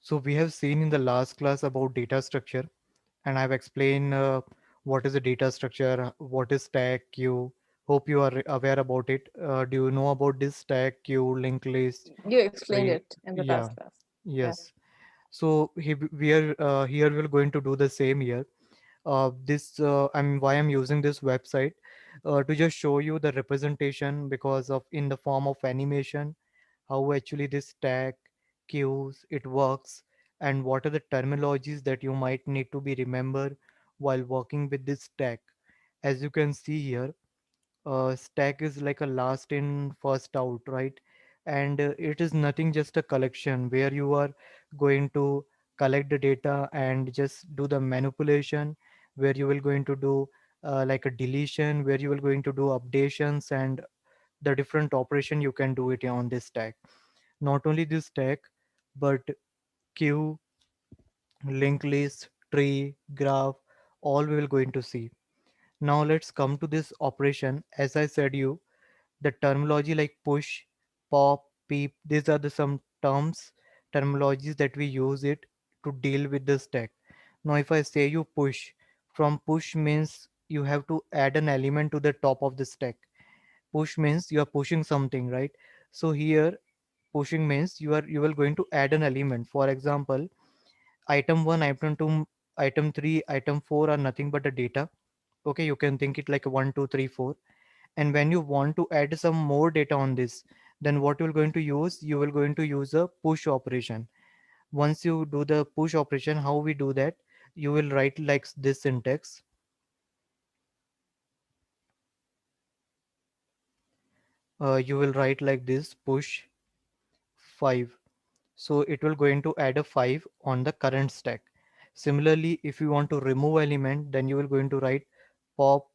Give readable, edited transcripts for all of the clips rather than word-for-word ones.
So we have seen in the last class about data structure, and I've explained what is a data structure, what is stack queue. Hope you are aware about it. Do you know about this stack queue, linked list, You explained tree? it in the Yeah, past class. Yeah. yes. So we are here. We're going to do the same here. This I'm why I'm using this website to just show you the representation because of in the form of animation, how actually this stack queues it works, and what are the terminologies that you might need to be remember while working with this stack. As you can see here, stack is like a last in first out, right? And it is nothing just a collection where you are going to collect the data and just do the manipulation, where you will going to do like a deletion, where you will going to do updations and the different operation you can do it on this stack. Not only this stack, but queue, linked list, tree, graph, all we will going to see. Now let's come to this operation. As I said you, the terminology like push, pop, peep, these are the some terms, terminologies that we use it to deal with the stack. Now if I say you push, from push means you have to add an element to the top of the stack. Push means you are pushing something, right? So here pushing means you will going to add an element. For example, item 1, item 2, item 3, item 4 are nothing but the data. Okay, you can think it like a 1, 2, 3, 4. And when you want to add some more data on this, then what you're going to use, you will going to use a push operation. Once you do the push operation, how we do that, you will write like this syntax. You will write like this push 5. So it will going to add a 5 on the current stack. Similarly, if you want to remove element, then you will going to write pop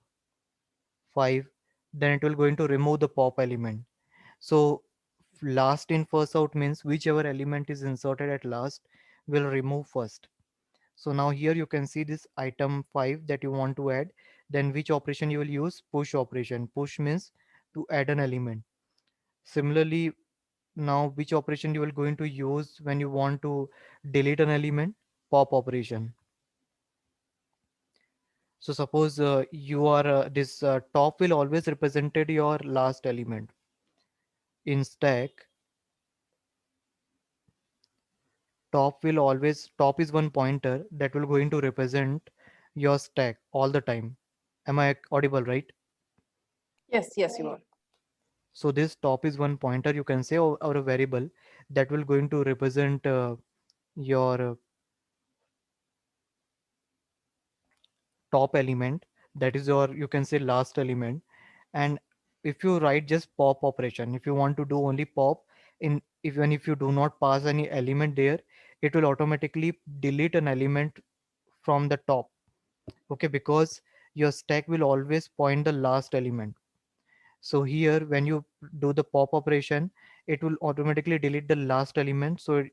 5, then it will going to remove the pop element. So last in first out means whichever element is inserted at last will remove first. So now here you can see this item 5 that you want to add, then which operation you will use, push operation. Push means to add an element. Similarly, now which operation you will going to use when you want to delete an element, pop operation. So suppose you are this top will always represented your last element in stack. Top is one pointer that will going to represent your stack all the time. Am I audible, right? Yes, yes, you are. So this top is one pointer, you can say, or a variable that will going to represent your top element, that is your, you can say, last element. And if you write just pop operation, if you want to do only pop in, even if you do not pass any element there, it will automatically delete an element from the top. Okay, because your stack will always point the last element. So here when you do the pop operation, it will automatically delete the last element. So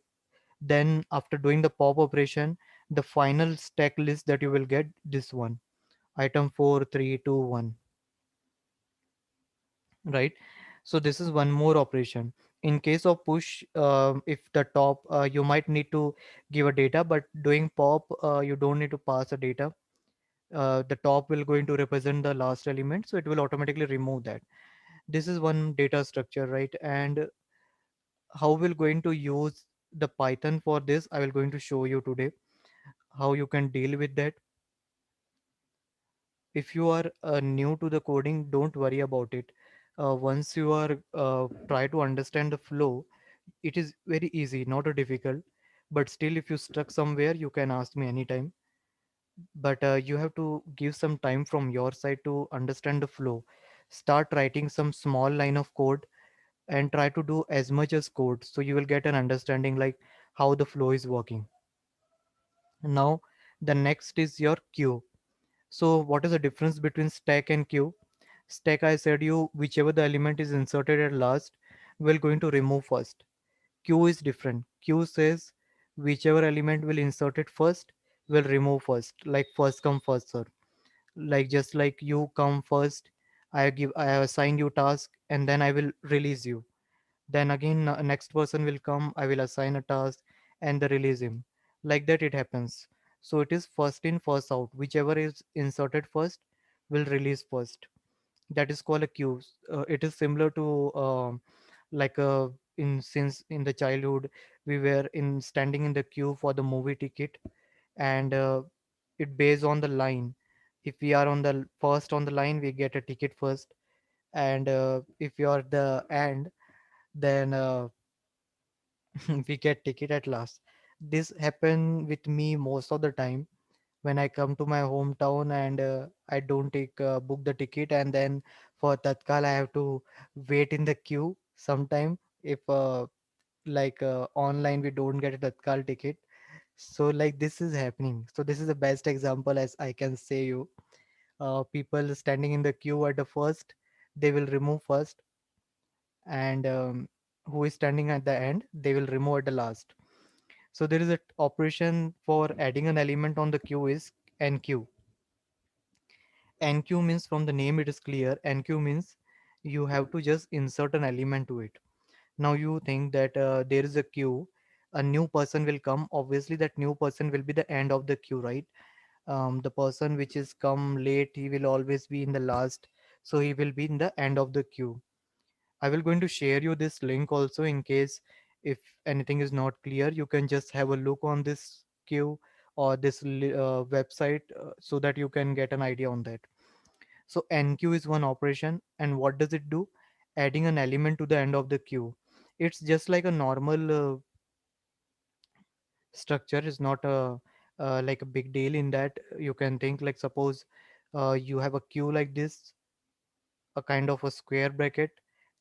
then after doing the pop operation, the final stack list that you will get, this one, item 4, 3, 2, 1, right? So this is one more operation. In case of push, if the top, you might need to give a data, but doing pop, you don't need to pass a data. The top will going to represent the last element, so it will automatically remove that. This is one data structure, right? And how we're going to use the Python for this, I will going to show you today how you can deal with that. If you are new to the coding, don't worry about it. Once you are try to understand the flow, it is very easy, not a difficult. But still, if you stuck somewhere, you can ask me anytime. But you have to give some time from your side to understand the flow. Start writing some small line of code and try to do as much as code, so you will get an understanding like how the flow is working. Now the next is your queue. So what is the difference between stack and queue? Stack, I said you, whichever the element is inserted at last, we're going to remove first. Queue is different. Queue says whichever element will insert it first will remove first, like first come first serve. Like just like you come first, I assign you task and then I will release you. Then again next person will come, I will assign a task, and they release him. Like that it happens. So it is first in, first out. Whichever is inserted first will release first. That is called a queue. It is similar to like in since in the childhood we were in standing in the queue for the movie ticket, and it based on the line. If we are on the first on the line, we get a ticket first, and if you are the end, then we get ticket at last. This happen with me most of the time when I come to my hometown, and I don't take book the ticket, and then for Tatkal I have to wait in the queue sometime if online we don't get a Tatkal ticket. So like this is happening. So this is the best example as I can say you. People standing in the queue at the first, they will remove first, and who is standing at the end, they will remove at the last. So there is a operation for adding an element on the queue is NQ. NQ means, from the name it is clear, NQ means you have to just insert an element to it. Now you think that there is a queue, a new person will come. Obviously, that new person will be the end of the queue, right? The person which is come late, he will always be in the last, so he will be in the end of the queue. I will going to share you this link also in case if anything is not clear, you can just have a look on this queue or this website so that you can get an idea on that. So NQ is one operation, and what does it do? Adding an element to the end of the queue. It's just like a normal structure. Is not a like a big deal in that. You can think like, suppose you have a queue like this, a kind of a square bracket.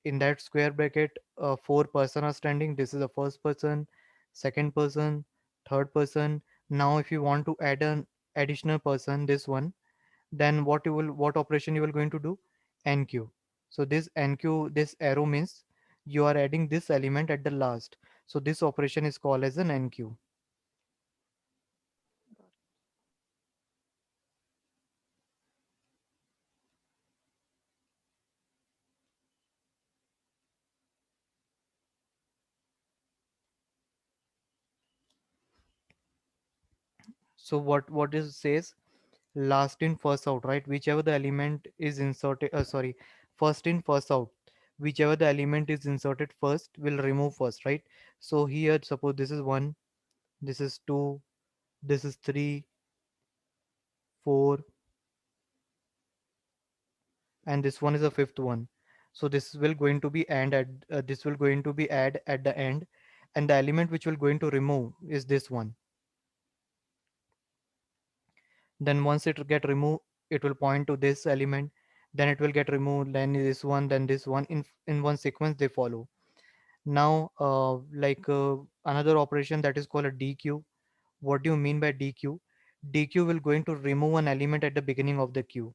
In that square bracket, four person are standing. This is the first person, second person, third person. Now if you want to add an additional person, this one, then what operation you will going to do? NQ. So this NQ, this arrow means you are adding this element at the last. So this operation is called as an NQ. So what is says, last in first out, right? Whichever the element is inserted, sorry, first in first out, whichever the element is inserted first will remove first, right? So here suppose this is 1, this is 2, this is 3, 4, and this one is a fifth one. So this will going to be and at this will going to be add at the end, and the element which will going to remove is this one. Then once it get removed, it will point to this element, then it will get removed, then this one, then this one, in one sequence they follow. Now another operation that is called a DQ. What do you mean by DQ? DQ will going to remove an element at the beginning of the queue.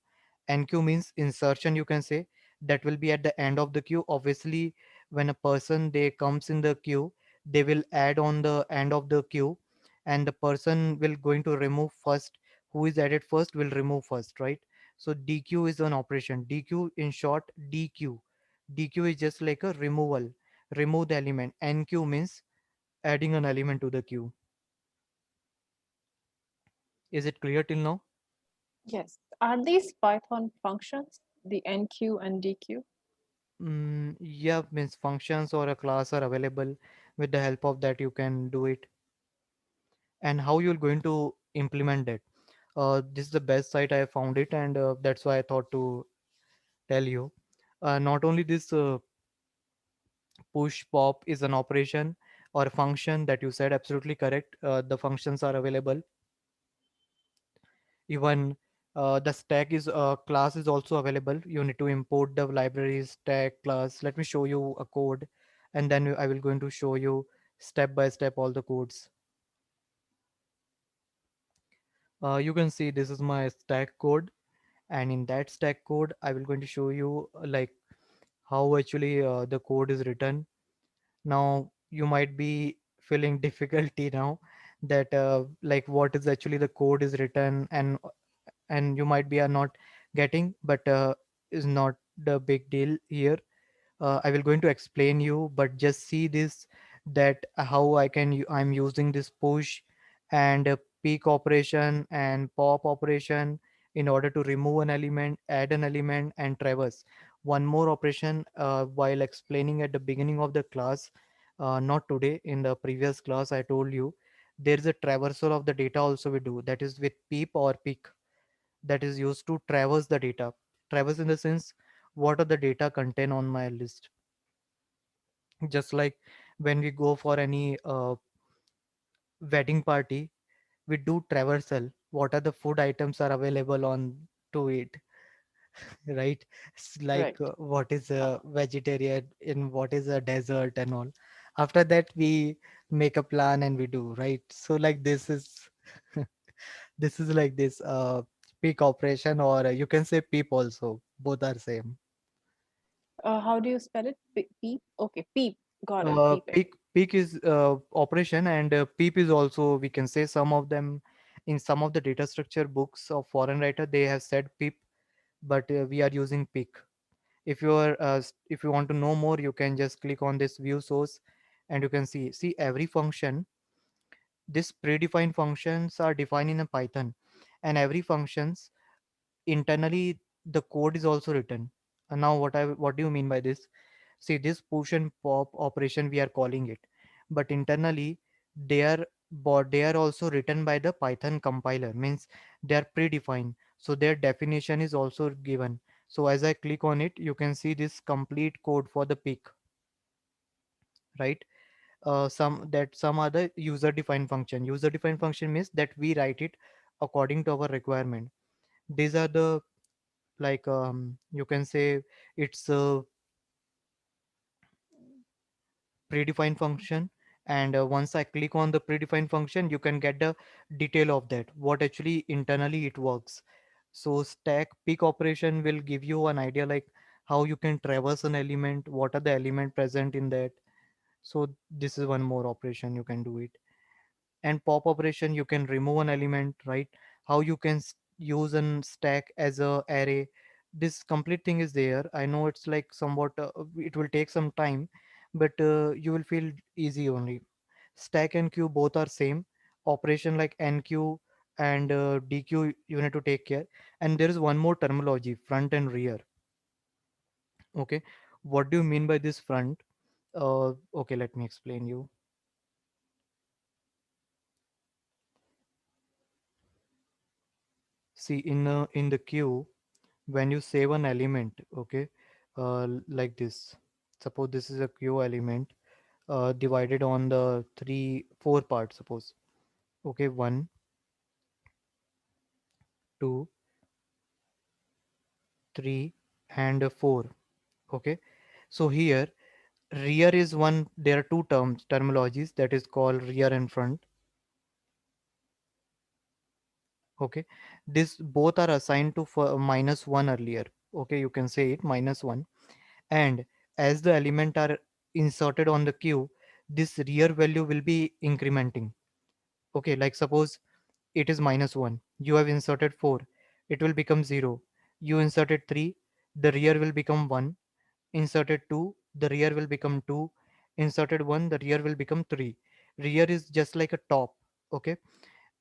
NQ means insertion, you can say, that will be at the end of the queue. Obviously, when a person they comes in the queue, they will add on the end of the queue, and the person will going to remove first. Who is added first will remove first, right? So DQ is an operation. DQ in short, DQ. DQ is just like a removal, remove the element. NQ means adding an element to the queue. Is it clear till now? Yes. Are these Python functions, the NQ and DQ? Yeah, means functions or a class are available. With the help of that, you can do it. And how you're going to implement it? This is the best site I found it, and that's why I thought to tell you. Not only this push pop is an operation or a function that you said absolutely correct. The functions are available. Even the stack is class is also available. You need to import the library stack class. Let me show you a code, and then I will going to show you step by step all the codes. You can see this is my stack code, and in that stack code I will going to show you like how actually the code is written. Now you might be feeling difficulty now that like what is actually the code is written, and you might be are not getting, but is not the big deal here. I will going to explain you, but just see this that how I'm using this push and peak operation and pop operation in order to remove an element, add an element, and traverse. One more operation while explaining at the beginning of the class, not today, in the previous class I told you there is a traversal of the data also we do, that is with peep or peak, that is used to traverse the data. Traverse in the sense, what are the data contain on my list. Just like when we go for any wedding party, we do traversal, what are the food items are available on to eat. Right? It's like Right. what is a Uh, vegetarian and what is a dessert and all. After that we make a plan and we do, right? So like this is this is like this peak operation, or you can say peep also, both are same. how do you spell it? Peep? Okay, peep. Got it. Peeping. Peak is operation, and peep is also, we can say, some of them in some of the data structure books of foreign writer they have said peep, but we are using peak. If you are if you want to know more, you can just click on this view source, and you can see every function. This predefined functions are defined in a Python, and every functions internally the code is also written. And now what do you mean by this? See, this push and pop operation we are calling it, but internally they are they are also written by the Python compiler, means they are predefined, so their definition is also given. So as I click on it, you can see this complete code for the peak, right? Some other user defined function. User defined function means that we write it according to our requirement. These are the, like, you can say it's a predefined function. And once I click on the predefined function, you can get the detail of that, what actually internally it works. So stack peak operation will give you an idea like how you can traverse an element, what are the element present in that. So this is one more operation you can do it. And pop operation, you can remove an element, right? How you can use and stack as a array. This complete thing is there. I know it's like somewhat it will take some time, but you will feel easy only. Stack and queue both are same operation, like nq and dq you need to take care. And there is one more terminology, front and rear. Okay, what do you mean by this front? Okay, let me explain you. See, in the queue, when you save an element, okay, like this, suppose this is a queue element divided on the three four parts, suppose. Okay, 1, 2, 3, and 4. Okay, so here rear is one, there are two terminologies, that is called rear and front. Okay, this both are assigned to -1 earlier. Okay, you can say it -1. And as the element are inserted on the queue, this rear value will be incrementing. Okay, like suppose it is -1, you have inserted 4, it will become 0. You inserted 3, the rear will become 1. Inserted 2, the rear will become 2. Inserted 1, the rear will become 3. Rear is just like a top. Okay,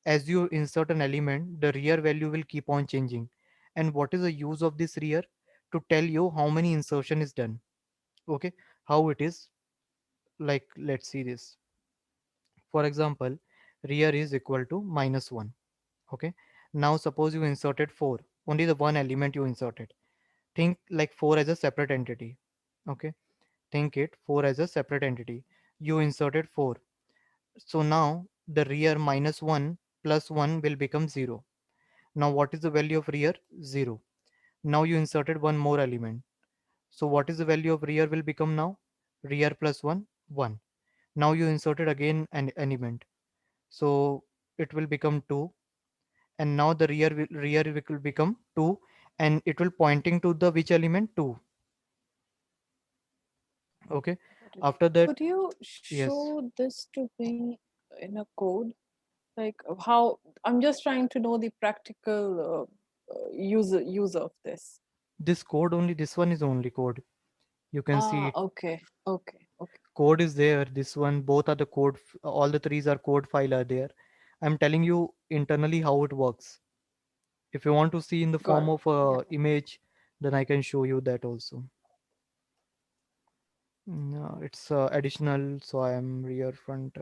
as you insert an element, the rear value will keep on changing. And what is the use of this rear? To tell you how many insertion is done. Okay, how it is, like, let's see this. For example, rear is equal to -1. Okay, now suppose you inserted 4, only the one element you inserted. Think like 4 as a separate entity. Okay, think it 4 as a separate entity. You inserted 4, so now the rear -1 plus 1 will become 0. Now what is the value of rear? 0. Now you inserted one more element, so what is the value of rear will become now? Rear plus 1, 1. Now you inserted again an element, so it will become 2. And now the rear will become 2, and it will pointing to the which element? 2. Okay, Got it. after that, Could you yes, show this to me in a code? Like how I'm just trying to know the practical use of this. this code only, this one is only code, you can see Ah, it. okay, okay, okay. code is there. This one, both are the code, all the threes are code file are there. I'm telling you internally how it works. If you want to see in the Got form it. of a Yeah. image, then I can show you that also. It's additional, so I am rear front.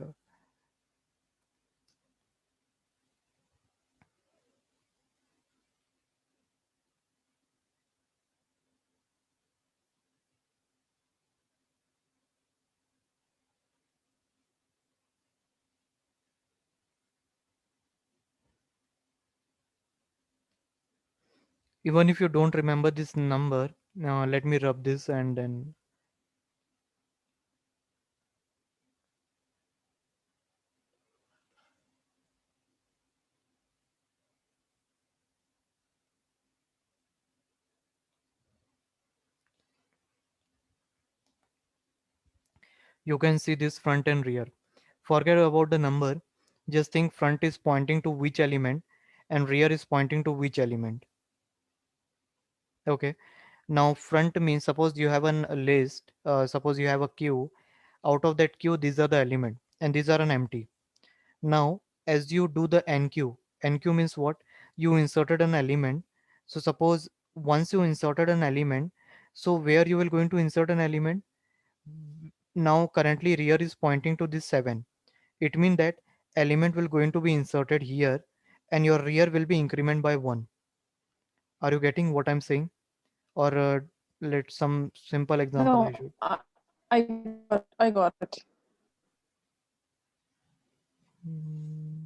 Even if you don't remember this number, let me rub this and then you can see this front and rear. Forget about the number. Just think front is pointing to which element and rear is pointing to which element. Okay. Now front means suppose you have a list, suppose you have a queue. Out of that queue, these are the element and these are an empty. Now, as you do the NQ, NQ means what? You inserted an element. So suppose once you inserted an element, so where you will going to insert an element? Now currently rear is pointing to this 7. It means that element will going to be inserted here and your rear will be increment by 1. Are you getting what I'm saying? Or let some simple example I should. No, I got it. Mm,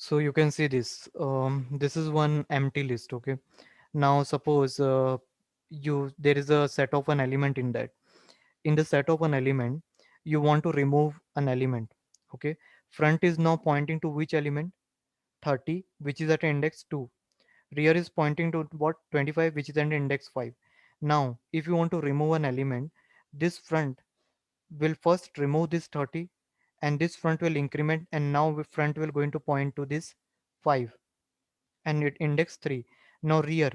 So you can see this. This is one empty list. Okay. Now suppose you there is a set of an element in that. In the set of an element, you want to remove an element. Okay. Front is now pointing to which element? 30, which is at index 2. Rear is pointing to what? 25, which is at index 5. Now, if you want to remove an element, this front will first remove this 30 and this front will increment and now front will going to point to this 5 and it index 3. Now rear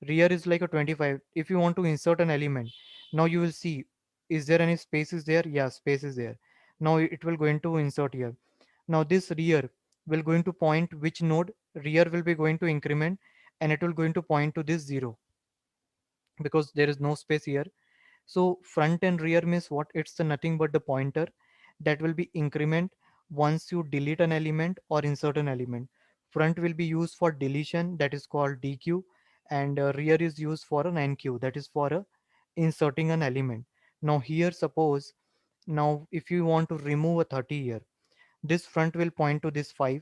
is like a 25. If you want to insert an element, now you will see, is there any spaces there? Yeah, space is there. Now it will going to insert here. Now this rear will going to point which node? Rear will be going to increment and it will going to point to this 0 because there is no space here. So front and rear means what? It's the nothing but the pointer that will be increment once you delete an element or insert an element. Front will be used for deletion, that is called DQ, and rear is used for an NQ, that is for inserting an element. Now here suppose, now if you want to remove a 30 here, this front will point to this 5.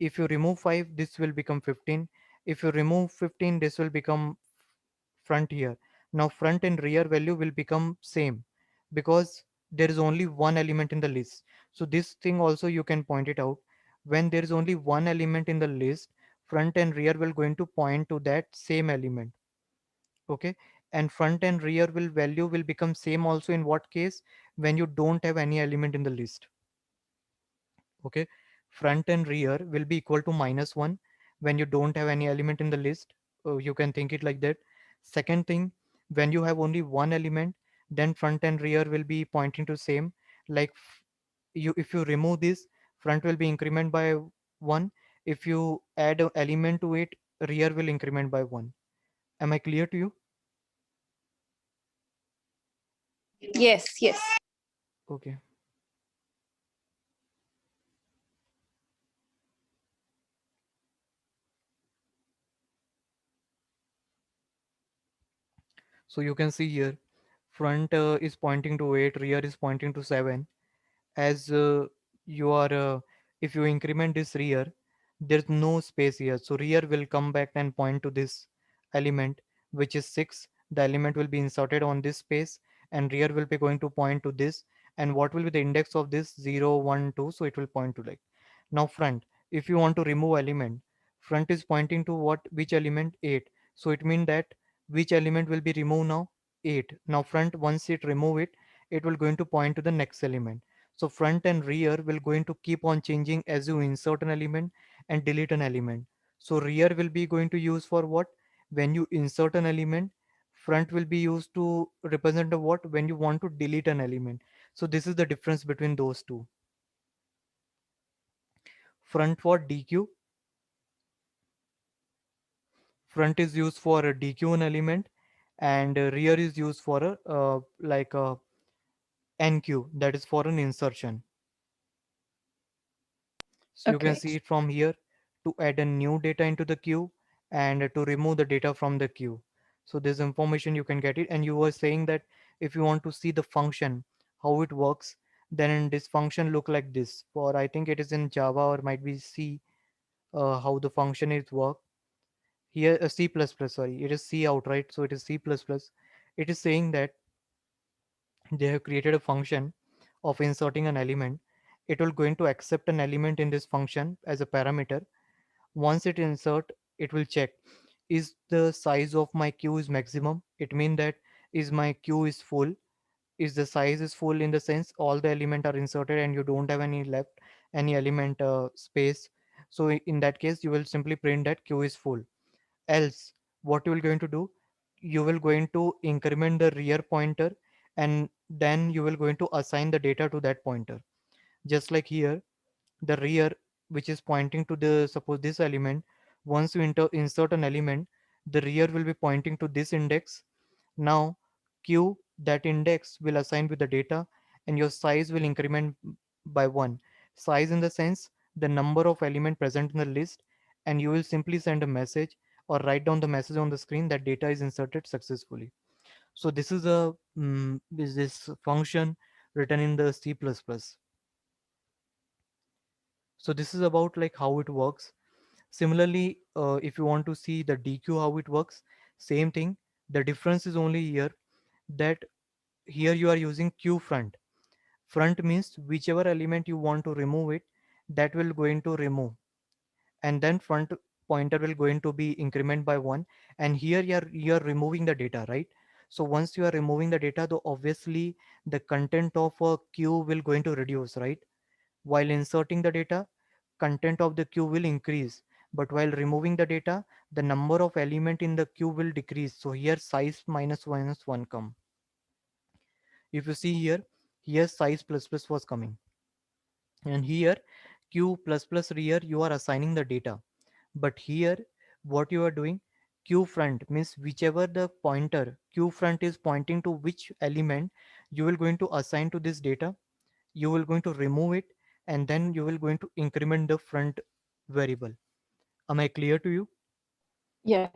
If you remove 5, this will become 15. If you remove 15, this will become front here. Now front and rear value will become same because there is only one element in the list. So this thing also you can point it out. When there is only one element in the list, front and rear will going to point to that same element. Okay. And front and rear will value will become same also in what case? When you don't have any element in the list. Okay. Front and rear will be equal to -1 when you don't have any element in the list. You can think it like that. Second thing, when you have only one element, then front and rear will be pointing to same. Like you, if you remove this, front will be increment by 1. If you add an element to it, rear will increment by 1. Am I clear to you? Yes, yes. Okay. So you can see here, front is pointing to 8, rear is pointing to 7. As you are if you increment this rear, there's no space here, so rear will come back and point to this element which is 6. The element will be inserted on this space and rear will be going to point to this, and what will be the index of this? 0 1 2, so it will point to like. Now front, if you want to remove element, front is pointing to what? Which element? 8. So it means that which element will be removed now? 8. Now front, once it remove it, it will going to point to the next element. So front and rear will going to keep on changing as you insert an element and delete an element. So rear will be going to use for what? When you insert an element. Front will be used to represent a what? When you want to delete an element. So this is the difference between those two. Front for DQ. Front is used for a DQ an element, and rear is used for a like a NQ, that is for an insertion. So you can Okay. see it from here, to add a new data into the queue and to remove the data from the queue. So this information you can get it. And you were saying that if you want to see the function, how it works, then in this function look like this. For I think it is in Java or might be C, how the function is work. Here C++, sorry, it is C outright, so it is C++. It is saying that they have created a function of inserting an element. It will going to accept an element in this function as a parameter. Once it insert, it will check, is the size of my queue is maximum? It means that is my queue is full, is the size is full in the sense all the element are inserted and you don't have any left, any element space. So in that case you will simply print that queue is full. Else what you will going to do, you will going to increment the rear pointer, and then you will going to assign the data to that pointer. Just like here, the rear, which is pointing to the suppose this element, once you insert an element, the rear will be pointing to this index. Now q, that index will assign with the data, and your size will increment by 1. Size in the sense the number of element present in the list, and you will simply send a message or write down the message on the screen that data is inserted successfully. So this is a is this function written in the C++. So this is about like how it works. Similarly, if you want to see the DQ how it works, same thing. The difference is only here that here you are using Q front. Front means whichever element you want to remove it, that will going to remove, and then front pointer will going to be increment by 1. And here you are removing the data, right? So once you are removing the data, though obviously the content of a queue will going to reduce, right? While inserting the data, content of the queue will increase, but while removing the data, the number of element in the queue will decrease. So here size minus 1 come. If you see here, here size plus plus was coming, and here q plus plus rear you are assigning the data. But here what you are doing, q front means whichever the pointer q front is pointing to which element, you will going to assign to this data, you will going to remove it, and then you will going to increment the front variable. Am I clear to you? Yes.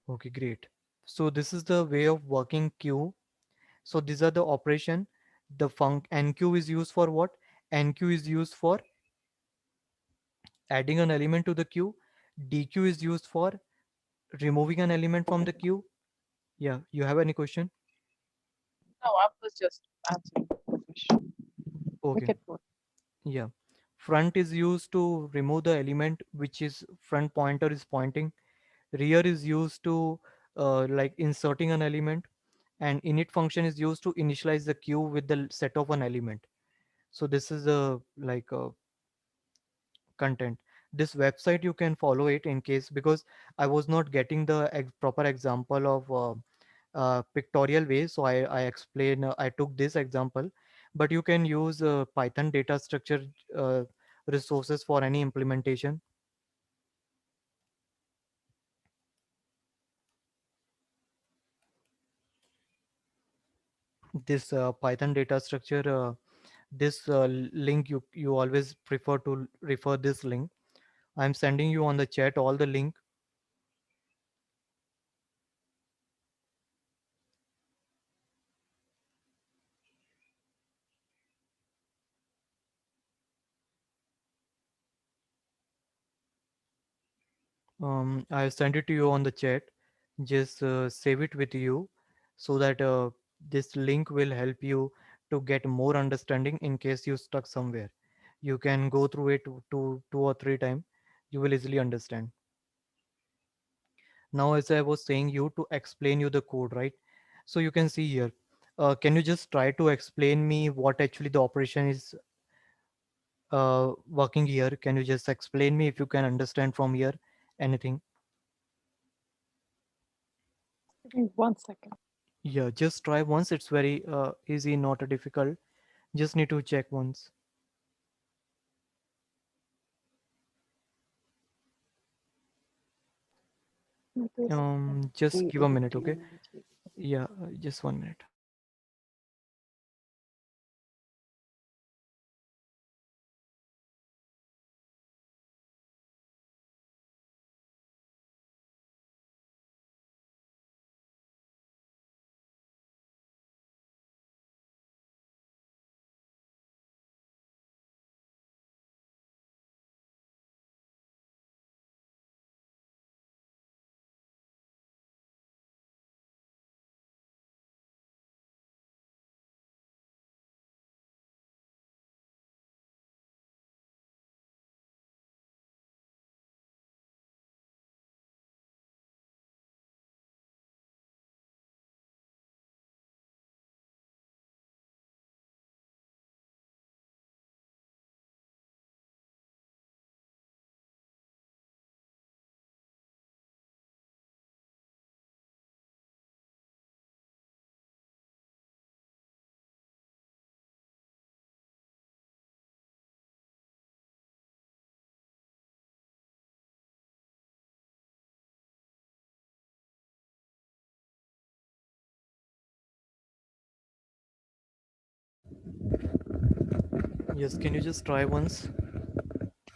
Okay, great. So this is the way of working queue. So these are the operation. The func nq is used for what? Nq is used for adding an element to the queue. Dq is used for removing an element from the queue. Yeah, you have any question? No, I was just answering the question. We Okay, can go. yeah. Front is used to remove the element which is front pointer is pointing. Rear is used to like inserting an element, and init function is used to initialize the queue with the set of an element. So this is the like content. This website you can follow it in case, because I was not getting the proper example of pictorial way, so I explain, I took this example. But you can use Python data structure uh, resources for any implementation. This Python data structure, this link, you always prefer to refer this link. I'm sending you on the chat all the link. I sent it to you on the chat. Just save it with you, so that this link will help you to get more understanding in case you stuck somewhere. You can go through it two or three times. You will easily understand. Now, as I was saying you to explain you the code, right? So you can see here. Can you just try to explain me what actually the operation is? working here? Can you just explain me if you can understand from here anything? Give me 1 second. Yeah, just try once. It's very easy, not a difficult. Just need to check once. This Just give a minute, okay? GATG. Yeah, just 1 minute. Yes, can you just try once?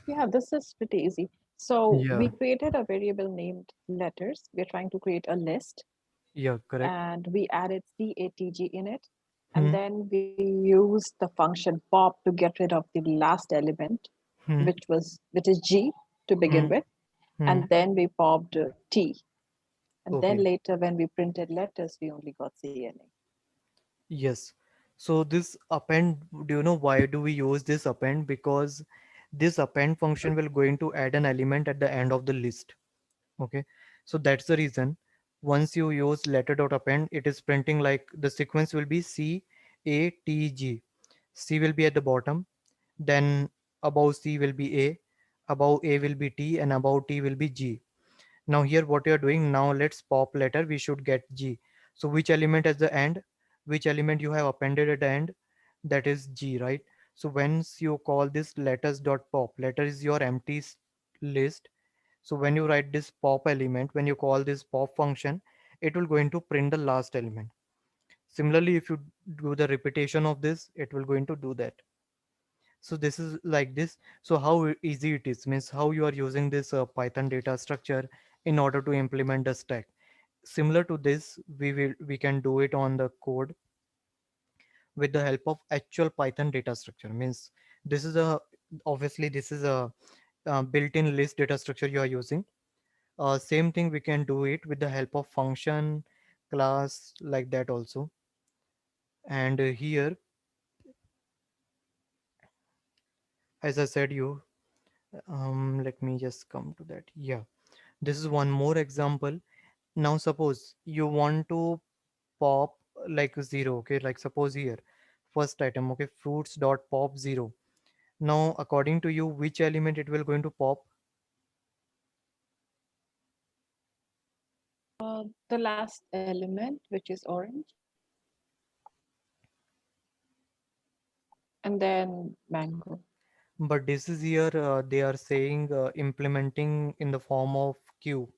Yeah, this is pretty easy. So Yeah, we created a variable named letters. We're trying to create a list yeah, correct. and we added CATG in it. And Hmm. then we used the function pop to get rid of the last element, Hmm. which is G to begin Hmm. with. Hmm. And then we popped T. And then Okay. later when we printed letters, we only got CNA. Yes. So this append, do you know why do we use this append? Because this append function will going to add an element at the end of the list. Okay. So that's the reason. Once you use letter dot append, it is printing like the sequence will be C A T G. C will be at the bottom, then above C will be A, above A will be T, and above T will be G. Now here what you are doing, now let's pop letter, we should get G. So which element at the end, which element you have appended at the end, that is G, right? So once you call this letters dot pop, letter is your empty list. So when you write this pop element, when you call this pop function, it will going to print the last element. Similarly, if you do the repetition of this, it will going to do that. So this is like this. So how easy it is, means how you are using this Python data structure in order to implement the stack. Similar to this, we can do it on the code with the help of actual Python data structure. Means this is a, obviously this is a built-in list data structure you are using. Same thing we can do it with the help of function, class, like that also. And here, as I said you, let me just come to that. Yeah, this is one more example. Now suppose you want to pop like 0, okay, like suppose here first item, okay, fruits dot pop 0. Now according to you, which element it will going to pop? The last element, which is orange, and then mango. But this is here they are saying implementing in the form of queue.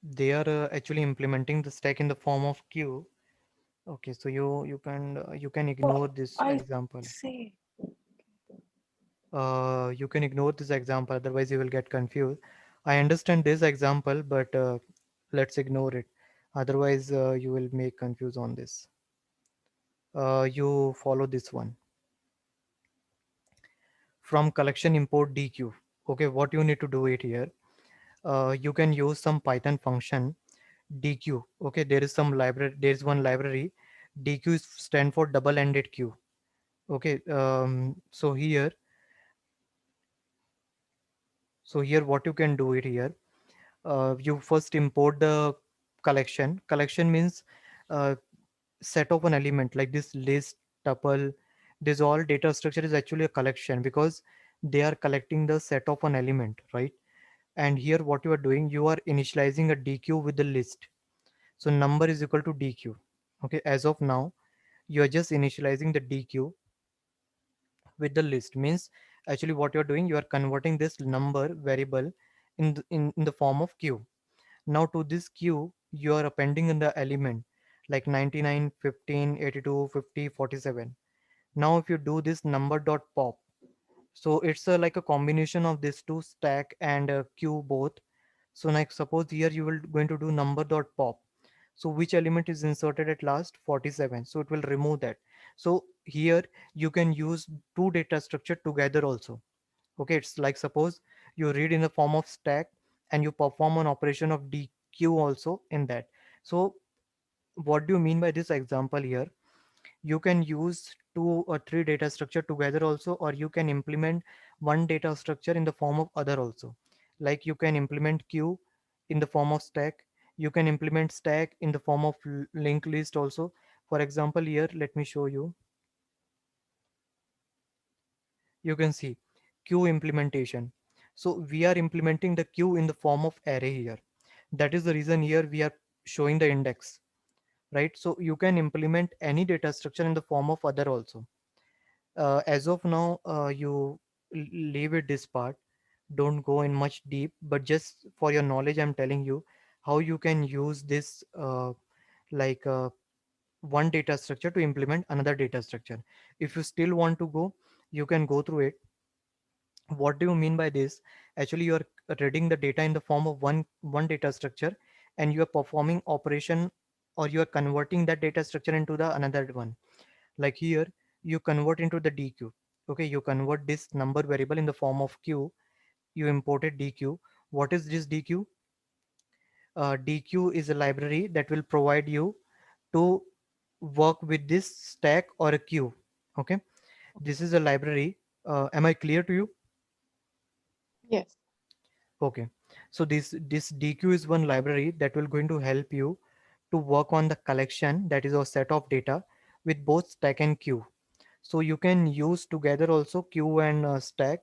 They are actually implementing the stack in the form of queue. Okay, so you can Oh, ignore this I example. see. You can ignore this example, otherwise you will get confused. I understand this example, but let's ignore it. Otherwise, you will make confuse on this. You follow this one from collection import DQ. Okay, what you need to do it here. You can use some Python function DQ. Okay, there is some library. There is one library. DQ stand for double-ended queue. Okay, so here what you can do it here. You first import the collection. Collection means uh, set of an element like this list, tuple. This all data structure is actually a collection because they are collecting the set of an element, right? And here what you are doing, you are initializing a DQ with the list. So number is equal to DQ. Okay, as of now, you are just initializing the DQ with the list. Means actually what you are doing, you are converting this number variable in the form of Q. Now to this Q, you are appending in the element like 99, 15, 82, 50, 47. Now if you do this number dot pop, so it's a, like a combination of these two, stack and queue both. So like suppose here you will going to do number dot pop. So which element is inserted at last? 47. So it will remove that. So here you can use two data structure together also. Okay, it's like suppose you read in the form of stack and you perform an operation of DQ also in that. So what do you mean by this example here? You can use two or three data structure together also, or you can implement one data structure in the form of other also. Like you can implement queue in the form of stack, you can implement stack in the form of linked list also. For example, here let me show you. You can see queue implementation. So we are implementing the queue in the form of array here. That is the reason here we are showing the index, right? So you can implement any data structure in the form of other also. As of now, you leave it this part. Don't go in much deep, but just for your knowledge, I'm telling you how you can use this like one data structure to implement another data structure. If you still want to go, you can go through it. What do you mean by this? Actually, you are reading the data in the form of one data structure, and you are performing operation, or you are converting that data structure into the another one. Like here you convert into the DQ. Okay, you convert this number variable in the form of Q. You imported DQ. What is this DQ? DQ is a library that will provide you to work with this stack or a queue. Okay, this is a library. Am I clear to you? Yes. Okay, so this DQ is one library that will going to help you to work on the collection, that is a set of data, with both stack and queue. So you can use together also queue and stack.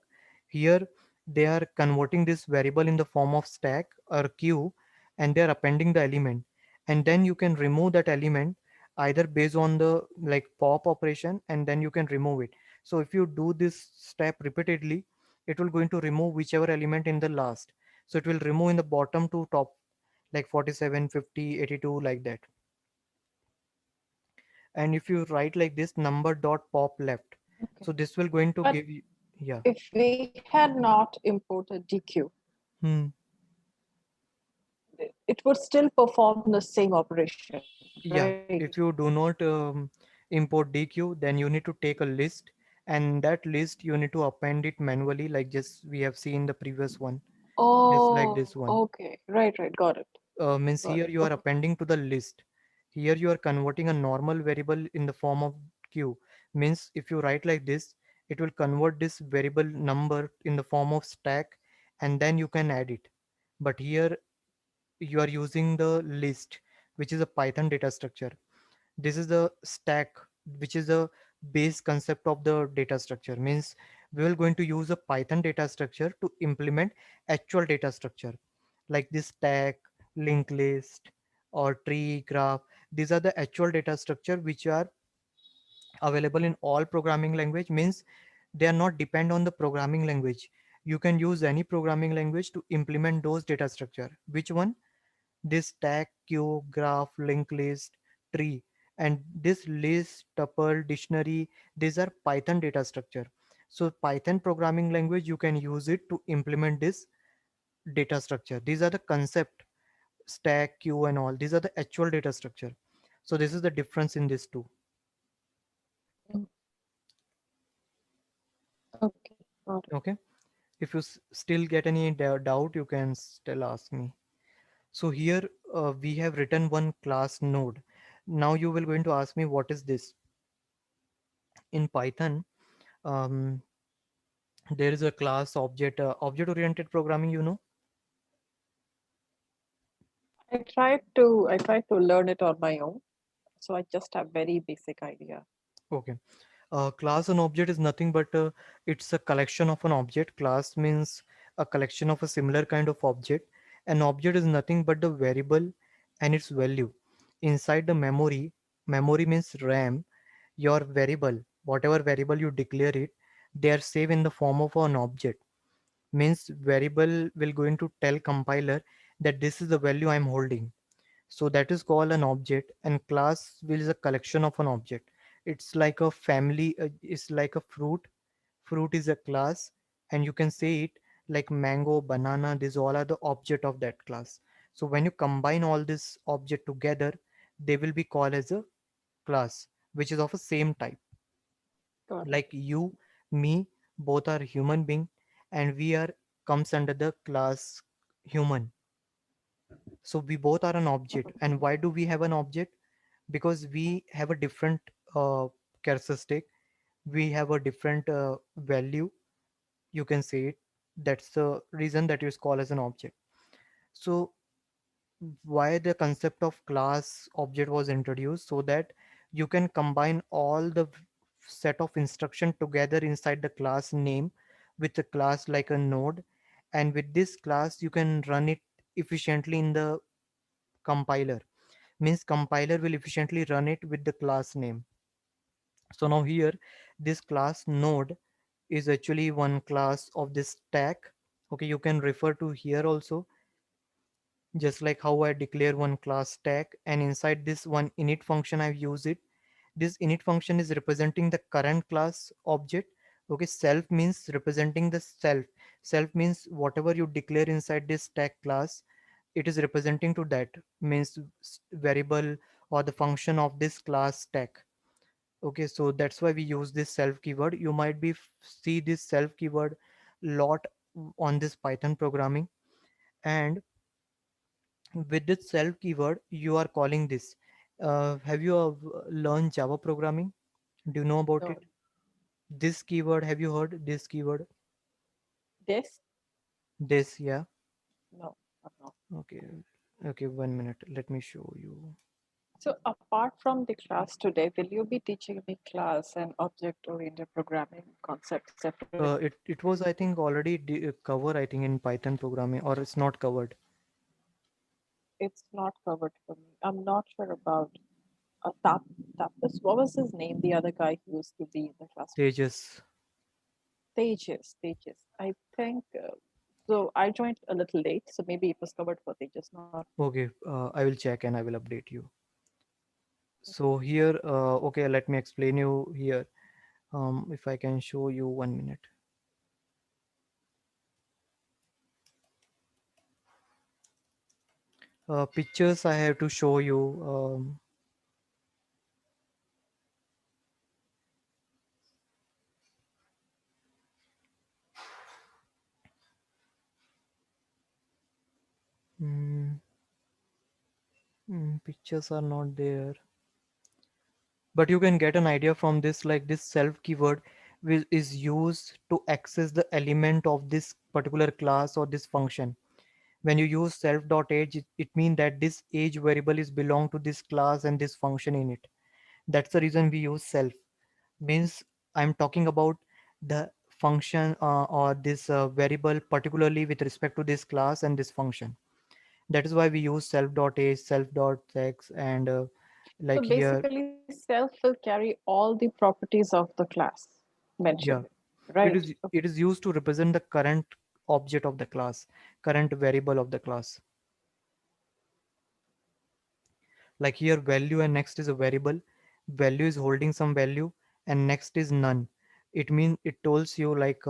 Here they are converting this variable in the form of stack or queue, and they are appending the element, and then you can remove that element either based on the like pop operation, and then you can remove it. So if you do this step repeatedly, it will going to remove whichever element in the last. So it will remove in the bottom to top, like 47, 50, 82, like that. And if you write like this number dot pop left, Okay. so this will going to But give you, yeah. if we had not imported DQ, Hmm. it would still perform the same operation, right? Yeah, if you do not import DQ, then you need to take a list, and that list you need to append it manually, like just we have seen the previous one, just like Oh, this one. okay. Right, right. Got it. Means Got here it. you are Okay. appending to the list. Here you are converting a normal variable in the form of Q. Means if you write like this, it will convert this variable number in the form of stack, and then you can add it. But here you are using the list, which is a Python data structure. This is the stack, which is the base concept of the data structure. Means we will going to use a Python data structure to implement actual data structure, like this stack, linked list, or tree graph. These are the actual data structure which are available in all programming language. Means they are not depend on the programming language. You can use any programming language to implement those data structure. Which one? This stack, queue, graph, linked list, tree, and this list, tuple, dictionary, these are Python data structure. So Python programming language, you can use it to implement this data structure. These are the concept, stack, queue, and all. These are the actual data structure. So this is the difference in these two. Mm, okay. Got it. Okay. If you still get any doubt, you can still ask me. So here we have written one class node. Now you will going to ask me what is this in Python. um, there is a class object, object oriented programming, you know. I tried to learn it on my own. So I just have very basic idea. Okay. Class and object is nothing but it's a collection of an object. Class means a collection of a similar kind of object. An object is nothing but the variable and its value. Inside the memory means RAM, your variable, whatever variable you declare it, they are saved in the form of an object. Means variable will going to tell compiler that this is the value I'm holding. So that is called an object, and class will is a collection of an object. It's like a family, it's like a fruit is a class, and you can say it like mango, banana, these all are the object of that class. So when you combine all this object together, they will be called as a class, which is of a same type. Got it. Like you, me, both are human being, and we are comes under the class human. So we both are an object. And why do we have an object? Because we have a different uh, characteristic, we have a different value, you can say it. That's the reason that is called as an object. So why the concept of class object was introduced, so that you can combine all the set of instruction together inside the class name with a class like a node, and with this class you can run it efficiently in the compiler. Means compiler will efficiently run it with the class name. So now here this class node is actually one class of this stack. Okay, you can refer to here also, just like how I declare one class stack, and inside this one init function I use it. This init function is representing the current class object. Okay, self means representing the self. Self means whatever you declare inside this stack class, it is representing to that, means variable or the function of this class stack. Okay, so that's why we use this self keyword. You might be see this self keyword lot on this Python programming. And with this self keyword you are calling this. Have you learned Java programming? Do you know about No, it? This keyword, have you heard this keyword? this? This, yeah. No, no. Okay, okay, 1 minute, let me show you. So apart from the class today, will you be teaching me class and object-oriented programming concepts separately? It was, I think, already covered, I think, in Python programming, or it's not covered. It's not covered for me. I'm not sure about Tapas. What was his name? The other guy who used to be in the class. Tejas. Tejas. Tejas. I think. So I joined a little late, so maybe it was covered for Tejas, not for me. Okay, I will check and I will update you. Okay. So here, okay, let me explain you here. If I can show you, 1 minute. Pictures I have to show you. Mm, Pictures are not there, but you can get an idea from this. Like this self keyword is used to access the element of this particular class or this function. When you use self.age, it means that this age variable is belong to this class and this function in it. That's the reason we use self. Means I'm talking about the function or this variable particularly with respect to this class and this function. That is why we use self.age, self.sex, and So like here. basically, self will carry all the properties of the class mentioned, Yeah, right? Okay. it is used to represent the current object of the class, current variable of the class. Like here value and next is a variable. Value is holding some value, and next is none. It means it tells you like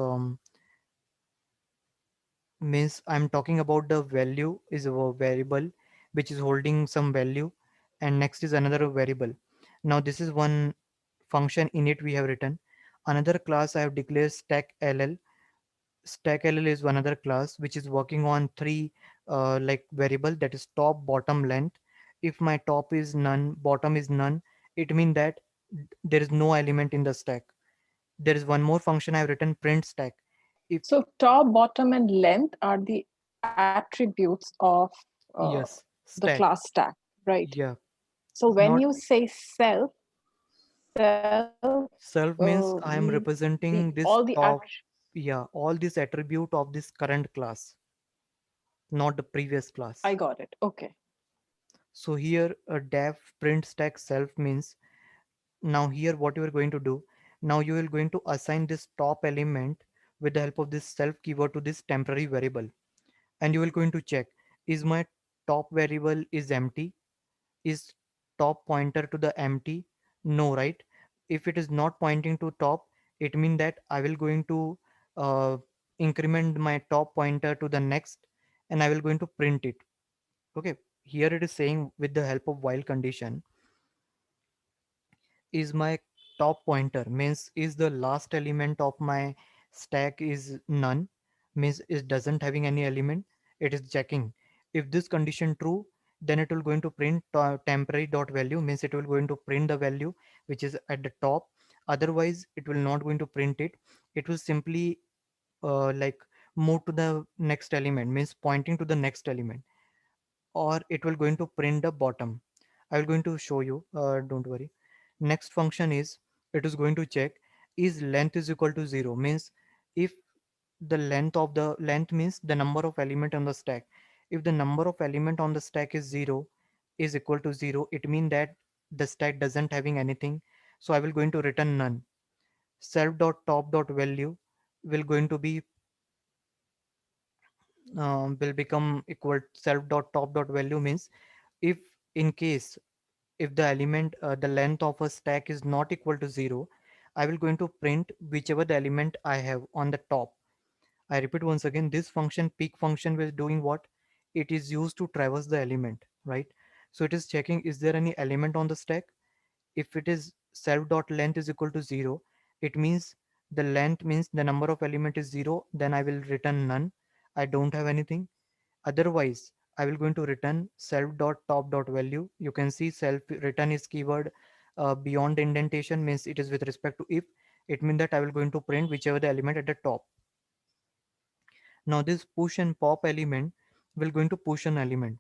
means I'm talking about the value is a variable which is holding some value, and next is another variable. Now this is one function in it we have written. Another class I have declared stack ll. Stack ll is another class which is working on three like variable, that is top, bottom, length. If my top is none, bottom is none, it means that there is no element in the stack. There is one more function I have written, print stack. If So top, bottom, and length are the attributes of uh, yes, the stack. class stack, right? Yeah, So when Not you say self self means means I am the all the representing this top, yeah, all this attribute of this current class, not the previous I class. got it. Okay. So here a def print stack self means, now here what you are going to do, now you are going to assign this top element with the help of this self keyword to this temporary variable, and you will going to check, is my top variable is empty, is top pointer to the empty, no, right? If it is not pointing to top, it means that I will going to uh, increment my top pointer to the next, and I will going to print it. Okay, here it is saying with the help of while condition, is my top pointer means is the last element of my stack is none, means it doesn't having any element, it is checking. If this condition true, then it will going to print temporary dot value, means it will going to print the value which is at the top. Otherwise it will not going to print it, it will simply like move to the next element, means pointing to the next element, or it will going to print the bottom. I will going to show you, don't worry. Next function is, it is going to check, is length is equal to 0, means if the length means the number of element on the stack, if the number of element on the stack is 0, is equal to 0, it means that the stack doesn't having anything, so I will going to return none. Self dot top dot value will going to be will become equal self dot top dot value, means if in case if the element the length of a stack is not equal to 0, I will going to print whichever the element I have on the top. I repeat once again, this function peek function was doing what, it is used to traverse the element, right? So it is checking, is there any element on the stack? If it is self dot length is equal to 0, it means the length means the number of element is 0, then I will return none, I don't have anything. Otherwise I will going to return self dot top dot value. You can see self return is keyword beyond indentation, means it is with respect to if, it means that I will going to print whichever the element at the top. Now this push and pop element will going to push an element.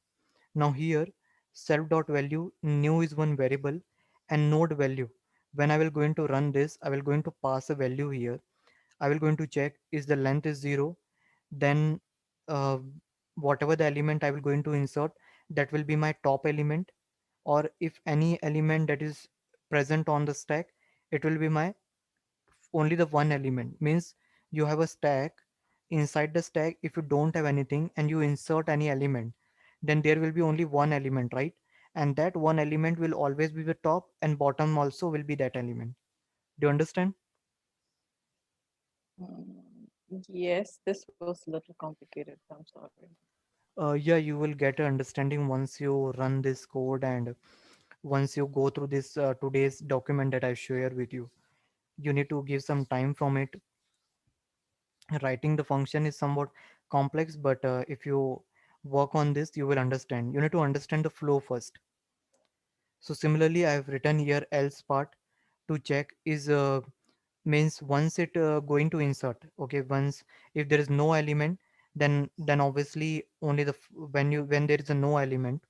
Now here self dot value new is one variable, and node value, when I will going to run this, I will going to pass a value here. I will going to check, is the length is 0, then uh, whatever the element I will going to insert, that will be my top element, or if any element that is present on the stack, it will be my only the one element, means you have a stack, inside the stack if you don't have anything and you insert any element, then there will be only one element, right? And that one element will always be the top, and bottom also will be that element. Do you understand? Yes, this was a little complicated. I'm sorry. Yeah, you will get an understanding once you run this code, and once you go through this today's document that I share with you. You need to give some time from it. Writing the function is somewhat complex, but if you work on this, you will understand. You need to understand the flow first. So similarly, I have written here else part to check is means once it going to insert. Okay, once if there is no element, then obviously only the when there is a no element,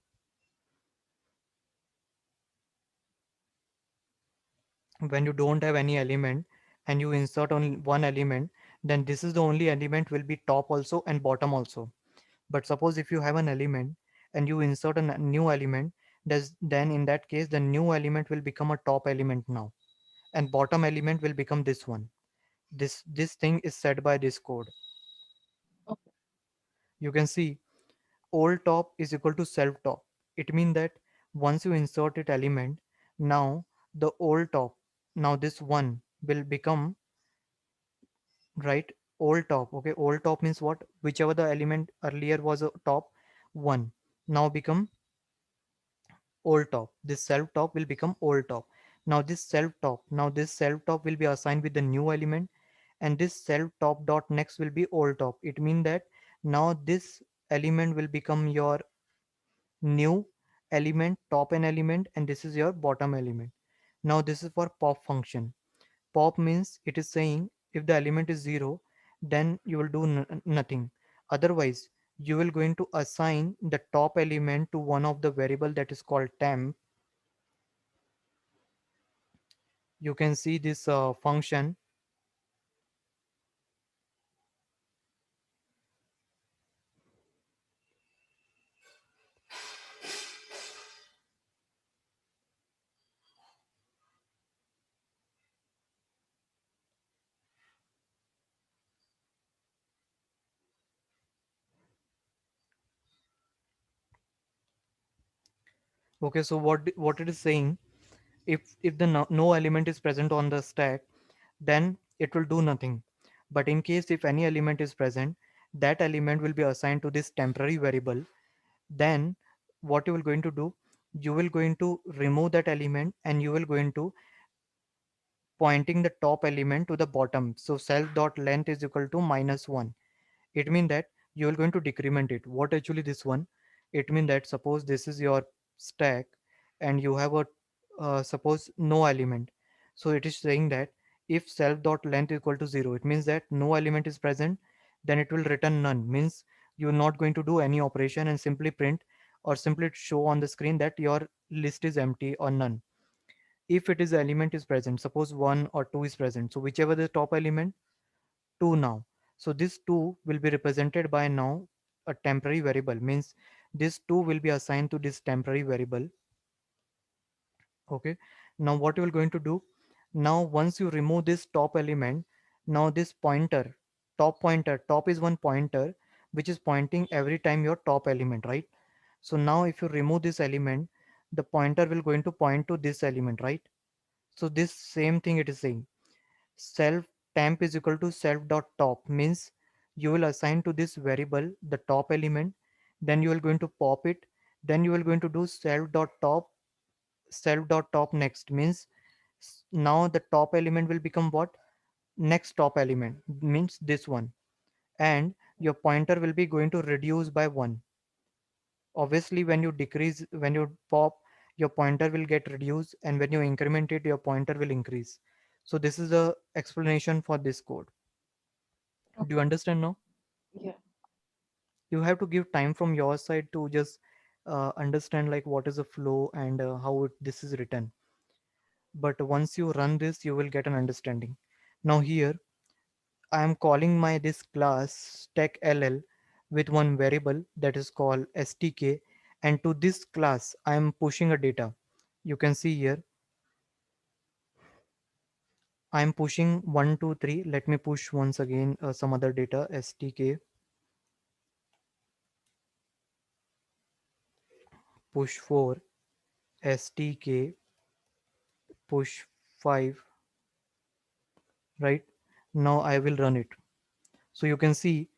when you don't have any element and you insert only one element, then this is the only element will be top also and bottom also. But suppose if you have an element and you insert a new element, then in that case the new element will become a top element now, and bottom element will become this one. This thing is set by this code. Okay. You can see old top is equal to self top. It means that once you insert it element, now the old top, now this one will become, right, old top. Okay, old top means what, whichever the element earlier was a top one, now become old top. This self top will become old top. Now this self top will be assigned with the new element, and this self top dot next will be old top. It means that now this element will become your new element, top n element, and this is your bottom element. Now this is for pop function. Pop means it is saying if the element is 0, then you will do nothing. Otherwise you will going to assign the top element to one of the variable that is called temp, you can see this function. Okay, so what it is saying, if the no element is present on the stack, then it will do nothing. But in case if any element is present, that element will be assigned to this temporary variable. Then what you will going to do, you will going to remove that element and you will going to pointing the top element to the bottom. So self dot length is equal to -1. It means that you are going to decrement it. What actually this one? It means that suppose this is your stack and you have a suppose no element. So it is saying that if self dot length is equal to 0, it means that no element is present. Then it will return none. Means you are not going to do any operation and simply print or simply show on the screen that your list is empty or none. If it is element is present, suppose 1 or 2 is present. So whichever the top element, 2 now. So this 2 will be represented by now a temporary variable, means this 2 will be assigned to this temporary variable. Okay, now what you are going to do, now once you remove this top element, now this pointer, top is one pointer which is pointing every time your top element, right? So now if you remove this element, the pointer will going to point to this element, right? So this same thing it is saying, self temp is equal to self dot top, means you will assign to this variable the top element, then you will going to pop it, then you will going to do self dot top next, means now the top element will become what, next top element, means this one, and your pointer will be going to reduce by 1. Obviously when you decrease, when you pop, your pointer will get reduced, and when you increment it, your pointer will increase. So this is the explanation for this code. Do you Okay. understand now? Yeah. You have to give time from your side to just understand like what is the flow and how this is written. But once you run this, you will get an understanding. Now here I am calling my this class stackll with one variable that is called stk, and to this class I am pushing a data. You can see here I am pushing 1 2 3. Let me push once again some other data. Stk push 4, stk push 5, right? Now I will run it. So you can see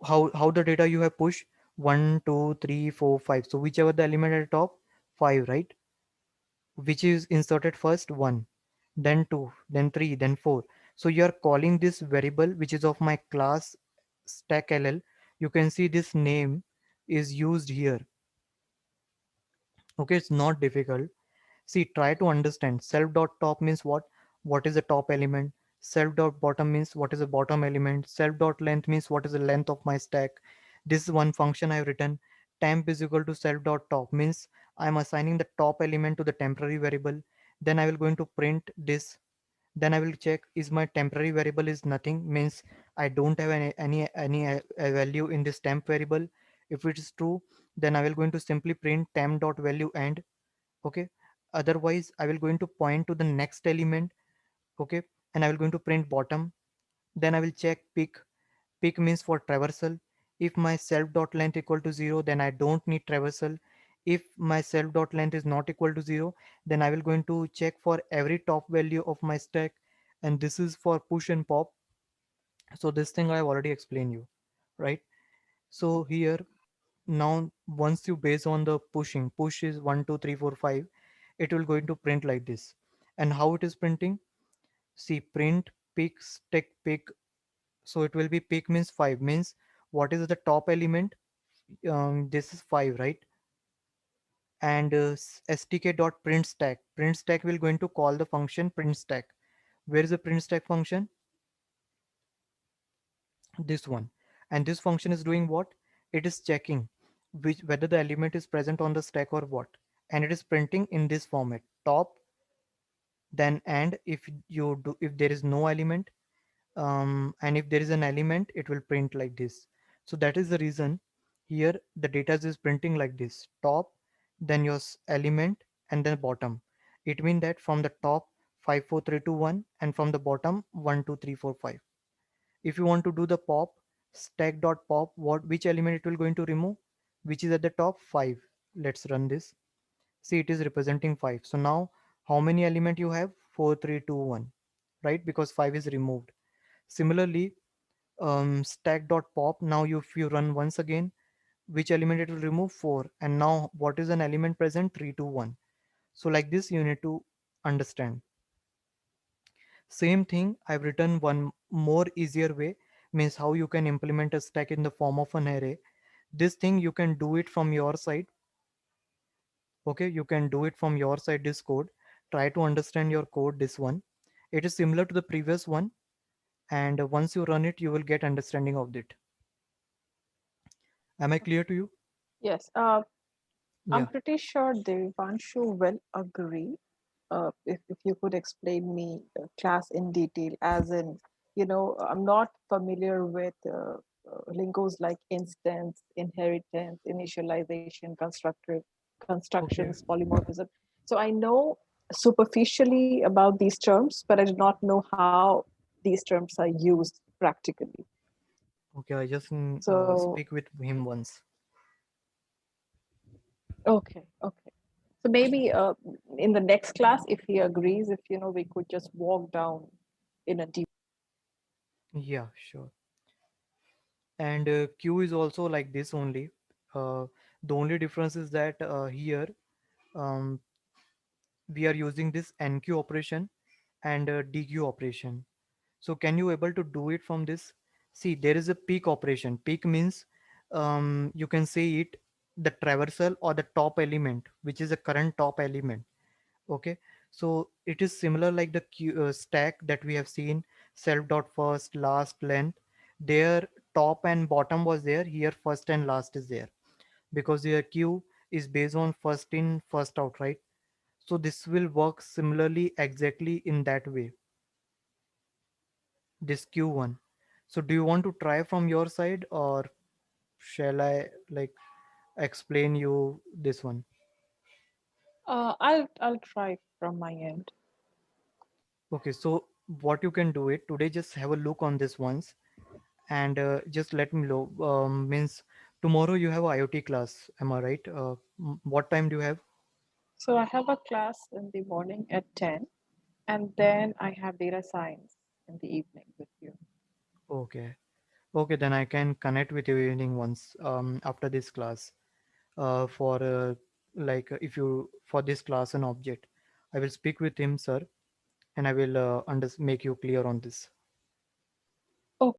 how the data you have pushed, 1 2 3 4 5. So whichever the element at the top, 5, right? Which is inserted first, 1, then 2, then 3, then 4. So you are calling this variable which is of my class stackll. You can see this name is used here. Okay, it's not difficult. See, try to understand. Self dot top means what? What is the top element? Self dot bottom means what is the bottom element? Self dot length means what is the length of my stack? This is one function I've written. Temp is equal to self dot top, means I'm assigning the top element to the temporary variable. Then I will going to print this. Then I will check is my temporary variable is nothing, means I don't have any value in this temp variable. If it is true, then I will going to simply print temp dot value and, okay, otherwise I will going to point to the next element. Okay, and I will going to print bottom. Then I will check pick means for traversal. If my self dot length equal to 0, then I don't need traversal. If my self dot length is not equal to 0, then I will going to check for every top value of my stack, and this is for push and pop. So this thing I have already explained you, right? So here, now once you base on the pushing, push is 1 2 3 4 5, it will going to print like this. And how it is printing, see, print pick stack pick. So it will be pick means 5, means what is the top element, this is 5, right? And stk dot print stack will going to call the function print stack. Where is the print stack function? This one. And this function is doing what? It is checking which whether the element is present on the stack or what, and it is printing in this format, top then and if if there is no element, and if there is an element it will print like this. So that is the reason here the data is printing like this: top, then your element, and then bottom. It means that from the top 5 4 3 2 1, and from the bottom 1 2 3 4 5. If you want to do the pop, stack dot pop, what which element it will going to remove, which is at the top 5. Let's run this. See, it is representing 5. So now how many element you have? 4 3 2 1, right? Because 5 is removed. Similarly, stack dot pop, now if you run once again, which element it will remove? 4. And now what is an element present? 3 2 1. So like this you need to understand. Same thing, I've written one more easier way, means how you can implement a stack in the form of an array. This thing you can do it from your side. Okay, you can do it from your side, this code. Try to understand your code, this one. It is similar to the previous one, and once you run it you will get understanding of it. Am I clear to you? Yes, I'm Yeah. pretty sure Devanshu will agree. If you could explain me class in detail, as in, I'm not familiar with lingos like instance, inheritance, initialization, Okay. constructions, polymorphism. So I know superficially about these terms, but I do not know how these terms are used practically. Okay, I just So, speak with him once. okay, okay. So maybe in the next class, if he agrees, if we could just walk down in a deep. Yeah, sure. And q is also like this only. The only difference is that here, um, we are using this nq operation and dq operation. So can you able to do it from this? See, there is a peak operation. Peak means, you can say it, the traversal or the top element, which is the current top element. Okay, so it is similar like the stack that we have seen: self dot first, last, length. There top and bottom was there, here first and last is there, because your queue is based on first in first out, right? So this will work similarly exactly in that way, this q1. So do you want to try from your side, or shall I like explain you this one? I'll try from my end. Okay, so what you can do it today, just have a look on this once, and just let me know. Means tomorrow you have a IoT class, am I right? What time do you have? So I have a class in the morning at 10, and then I have data science in the evening with you. Okay. Okay, then I can connect with you evening once, after this class, for like if you for this class and object, I will speak with him, sir, and I will make you clear on this.